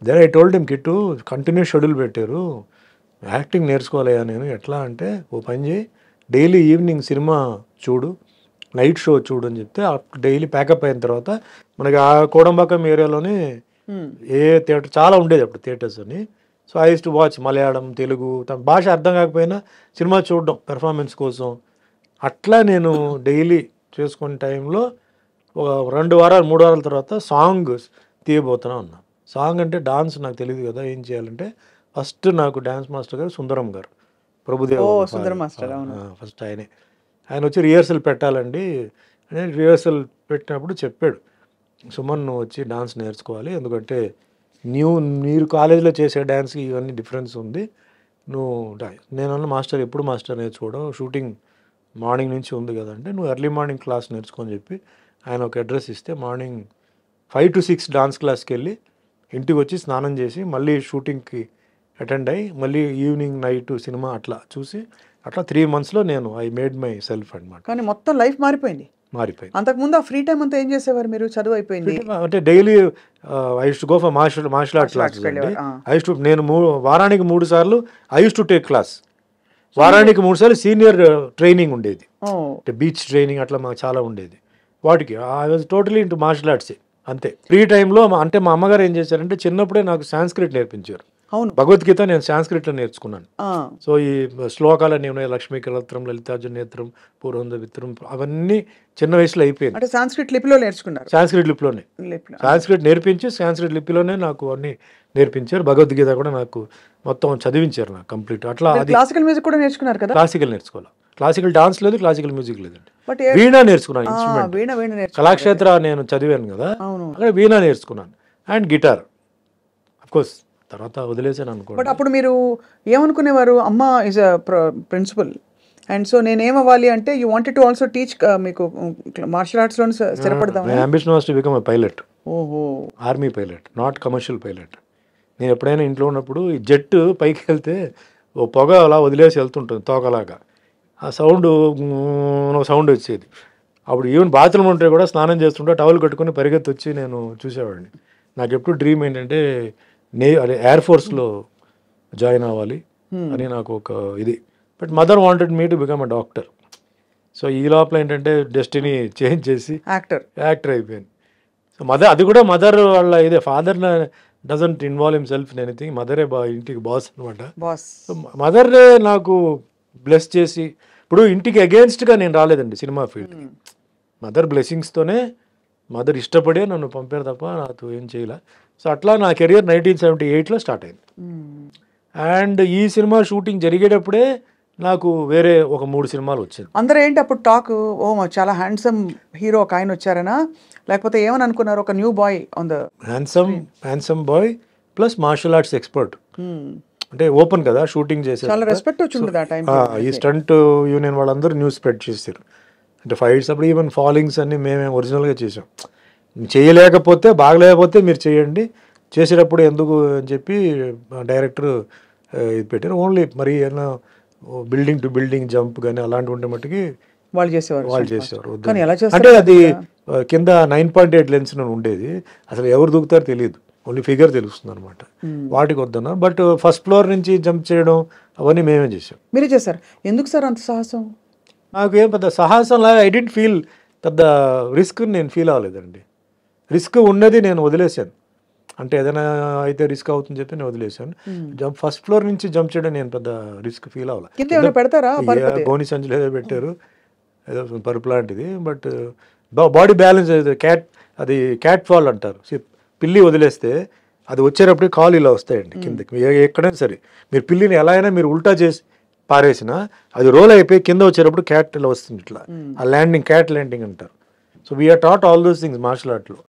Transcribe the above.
Then I told him, Kittu continues schedule పెట్టారు, acting నేర్చుకోవాలయ్యా నేను. ఎట్లా అంటే, ఓ పని చేయి, డైలీ ఈవినింగ్ సినిమా చూడు, నైట్ షో చూడు అని చెప్తే డైలీ ప్యాకప్ అయిన తర్వాత మనకి ఆ కోడంబాకం ఏరియాలోనే ఏ థియేటర్ చాలా ఉండేది అప్పుడు థియేటర్స్ అని. So I use to watch Malayalam, Telugu, తన భాష అర్థం కాకపోయినా సినిమా చూడడం పెర్ఫార్మెన్స్ కోసం. అట్లా నేను డైలీ చేసుకునే టైంలో ఒక 2 వారాలు 3 వారాల తర్వాత సాంగ్ తీయబోతున్నా ఉన్నా. సాంగ్ అంటే డాన్స్ నాకు తెలియదు కదా, ఏం చేయాలంటే ఫస్ట్ నాకు డాన్స్ మాస్టర్ గారు సుందరం గారు, ప్రభుదేవ ఫస్ట్ ఆయన వచ్చి రిహర్సల్ పెట్టాలండి అని రిహర్సల్ పెట్టినప్పుడు చెప్పాడు, సుమన్ నువ్వు వచ్చి డాన్స్ నేర్చుకోవాలి, ఎందుకంటే మీరు కాలేజీలో చేసే డాన్స్కి ఇవన్నీ డిఫరెన్స్ ఉంది, నువ్వు నేనన్నా మాస్టర్ ఎప్పుడు మాస్టర్ నేర్చుకోవడం, షూటింగ్ మార్నింగ్ నుంచి ఉంది కదంటే నువ్వు ఎర్లీ మార్నింగ్ క్లాస్ నేర్చుకొని చెప్పి ఆయన ఒక అడ్రస్ ఇస్తే మార్నింగ్ 5 to 6 డాన్స్ క్లాస్కి వెళ్ళి ఇంటికి వచ్చి స్నానం చేసి మళ్ళీ షూటింగ్కి అటెండ్ అయ్యి మళ్ళీ ఈవినింగ్ నైట్ సినిమా అట్లా చూసి అట్లా 3 monthsలో నేను ఐ మేడ్ మై సెల్ఫ్ అనమాట. కానీ మొత్తం లైఫ్ మారిపోయింది. అంతకుముందు ఆ ఫ్రీ టైం అంతా ఏం చేసేవారు మీరు? చదువు అయిపోయింది అంటే daily I use to go for martial art class. I use to నేను వారానికి 3 సార్లు I use to take class. వారానికి 3 సార్లు సీనియర్ ట్రైనింగ్ ఉండేది, అంటే బీచ్ ట్రైనింగ్ అట్లా మాకు చాలా ఉండేది. వాటికి I was totally into martial arts అంతే. ఫ్రీ టైంలో అంటే మా అమ్మగారు ఏం చేశారంటే చిన్నప్పుడే నాకు సాంస్క్రిట్ నేర్పించారు. అవును, భగవద్గీత నేను సాంస్క్రిట్లో నేర్చుకున్నాను. సో ఈ శ్లోకాలన్నీ ఉన్నాయి, లక్ష్మీ కలత్రం, లలితార్జున నేత్రం, పూర్వంద విత్రం, అవన్నీ చిన్న వయసులో అయిపోయింది. అంటే సాంస్క్రిట్ లిపిలో నేర్చుకున్నారు? సాంస్క్రిట్ లిపిలోనే, సాంస్క్రిట్ నేర్పించి సాంస్క్రిట్ లిపిలోనే నాకు అన్ని నేర్పించారు. భగవద్గీత కూడా నాకు మొత్తం చదివించారు నాకు కంప్లీట్. అట్లా క్లాసికల్ మ్యూజిక్ కూడా నేర్చుకున్నారు కదా? క్లాసికల్ నేర్చుకోవాలి, క్లాసికల్ డాన్స్ లేదు, క్లాసికల్ మ్యూజిక్ లేదండి. వీణా నేర్చుకున్నాను, ఇన్స్ట్రుమెంట్ కళాక్షేత్ర నేను చదివాను కదా, అక్కడ వీణా నేర్చుకున్నాను అండ్ గిటార్. అఫ్ కోర్స్ తర్వాత వదిలేసాను అనుకో. బట్ అప్పుడు మీరు ఏమనుకునేవారు? అమ్మ is a principal and so నేనేమవ్వాలి అంటే you wanted to also teach, మీకు మార్షల్ ఆర్ట్స్ లో స్థిరపడదాం. My ambition was to become a pilot. ఓహో, army pilot, not commercial pilot. నేను ఎప్పుడైనా ఇంట్లో ఉన్నప్పుడు ఈ జెట్ పైకి వెళ్తే ఓ పొగ అలా వదిలేసి వెళ్తుంటుంది తోకలాగా, ఆ సౌండ్ వచ్చేది. అప్పుడు ఈవెన్ బాత్రూమ్ ఉంటే కూడా స్నానం చేస్తుంటే టవల్ కట్టుకుని పరిగెత్తి వచ్చి నేను చూసేవాడిని. నాకు ఎప్పుడు డ్రీమ్ ఏంటంటే అదే ఎయిర్ ఫోర్స్లో జాయిన్ అవ్వాలి అని నాకు ఒక ఇది. But mother wanted me to become a doctor. So ఈ లోపల ఏంటంటే డెస్టినీ చేంజ్ చేసి యాక్టర్ అయిపోయాను. సో అది కూడా మదర్ వాళ్ళ ఇదే, father doesn't involve himself in anything, మదరే ఇంటికి బాస్ అనమాట. సో మదరే నాకు బ్లెస్ చేసి, ఇప్పుడు ఇంటికి అగేన్స్ట్గా నేను రాలేదండి సినిమా ఫీల్డ్కి. మదర్ బ్లెస్సింగ్స్తోనే, మదర్ ఇష్టపడే నన్ను పంపారు తప్ప నాతో ఏం చేయలే. సో అట్లా నా కెరియర్ 1978లో స్టార్ట్ అయింది. అండ్ ఈ సినిమా షూటింగ్ జరిగేటప్పుడే నాకు వేరే ఒక 3 సినిమాలు వచ్చింది. అందరూ ఏంటి అప్పుడు టాక్, ఓ చాలా హ్యాండ్సమ్ హీరో ఒక ఆయన వచ్చారనా, లేకపోతే ఏమని అనుకున్నారు? ఒక new boy on the handsome boy plus martial arts expert, అంటే ఓపెన్ కదా షూటింగ్ చేశారు, చాలా రెస్పెక్ట్ వచ్చింది ఆ టైం. ఈ స్టంట్ యూనియన్ వాళ్ళందరూ న్యూస్ స్ప్రెడ్ చేశారు. అంటే ఫైట్స్ అప్పుడు ఈవెన్ ఫాలింగ్స్ అన్ని మేమే ఒరిజినల్గా చేసాం. చేయలేకపోతే బాగలేకపోతే మీరు చేయండి, చేసేటప్పుడు ఎందుకు అని చెప్పి డైరెక్టర్ ఇది పెట్టారు. ఓన్లీ మరి ఏమన్నా బిల్డింగ్ టు బిల్డింగ్ జంప్ కానీ అలాంటి ఉంటే మట్టుకి వాళ్ళు చేసేవారు. అంటే అది కింద 9.8 లెన్స్ ఉండేది, అసలు ఎవరు దూకుతారో తెలియదు, ఓన్లీ ఫిగర్ తెలుస్తుంది అనమాట. వాటికి వద్దన్నారు. బట్ ఫస్ట్ ఫ్లోర్ నుంచి జంప్ చేయడం అవన్నీ మేమే చేసాం. మీరే చేశారు? ఎందుకు సార్ అంత సాహసం? నాకు ఏం పెద్ద సాహసం లాగా ఐ డెంట్ ఫీల్, పెద్ద రిస్క్ నేను ఫీల్ అవ్వలేదండి. రిస్క్ ఉన్నది నేను వదిలేసాను, అంటే ఏదైనా అయితే రిస్క్ అవుతుందని చెప్పి నేను వదిలేసాను. ఫస్ట్ ఫ్లోర్ నుంచి జంప్ చేయడం నేను పెద్ద రిస్క్ ఫీల్ అవ్వాలి. పెడతారా గోని సంచులు ఏదో పెట్టారు, ఏదో పరుపు లాంటిది. But body balance cat fall అంటారు. పిల్లి వదిలేస్తే అది వచ్చేటప్పుడు కాలు ఇలా వస్తాయండి కిందకి. ఎక్కడైనా సరే మీరు పిల్లిని ఎలా అయినా మీరు ఉల్టా చేసి పారేసినా అది రోల్ అయిపోయి కింద వచ్చేటప్పుడు క్యాట్ ఇలా వస్తుంది ఇట్లా, ఆ ల్యాండింగ్, క్యాట్ ల్యాండింగ్ అంటారు. So we are taught all those things martial ఆర్ట్లో.